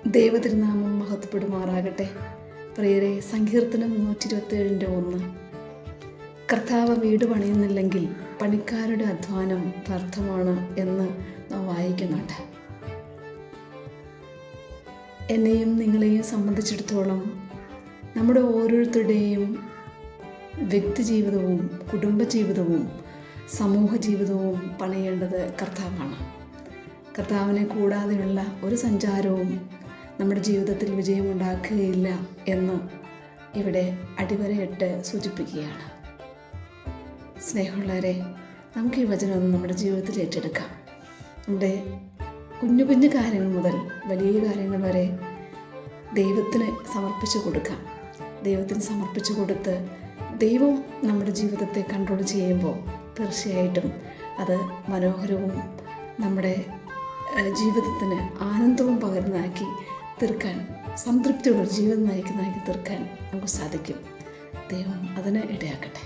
ദൈവതിരുനാമം മഹത്വപ്പെടുമാറാകട്ടെ. പ്രിയരെ, സങ്കീർത്തനം 127:1. കർത്താവ് വീട് പണിയുന്നില്ലെങ്കിൽ പണിക്കാരുടെ അധ്വാനം വ്യർത്ഥമാണ് എന്ന് നാം വായിക്കുന്നുണ്ട്. എന്നെയും നിങ്ങളെയും സംബന്ധിച്ചിടത്തോളം നമ്മുടെ ഓരോരുത്തരുടെയും വ്യക്തിജീവിതവും കുടുംബജീവിതവും സമൂഹ ജീവിതവും പണിയേണ്ടത് കർത്താവാണ്. കർത്താവിനെ കൂടാതെയുള്ള ഒരു സഞ്ചാരവും നമ്മുടെ ജീവിതത്തിൽ വിജയമുണ്ടാക്കുകയില്ല എന്ന് ഇവിടെ അടിവരയിട്ട് സൂചിപ്പിക്കുകയാണ്. സ്നേഹമുള്ളവരെ, നമുക്ക് ഈ വചനം നമ്മുടെ ജീവിതത്തിൽ ഏറ്റെടുക്കാം. നമ്മുടെ കുഞ്ഞു കുഞ്ഞു കാര്യങ്ങൾ മുതൽ വലിയ കാര്യങ്ങൾ വരെ ദൈവത്തിന് സമർപ്പിച്ചു കൊടുക്കാം. ദൈവത്തിന് സമർപ്പിച്ചു കൊടുത്ത് ദൈവം നമ്മുടെ ജീവിതത്തെ കൺട്രോൾ ചെയ്യുമ്പോൾ തീർച്ചയായിട്ടും അത് മനോഹരവും നമ്മുടെ ജീവിതത്തിന് ആനന്ദവും പകരുന്നതാക്കി തീർക്കാൻ, സംതൃപ്തിയുള്ള ജീവിതം നയിക്കുന്നതാക്കി തീർക്കാൻ നമുക്ക് സാധിക്കും. ദൈവം അതിന് ഇടയാക്കട്ടെ.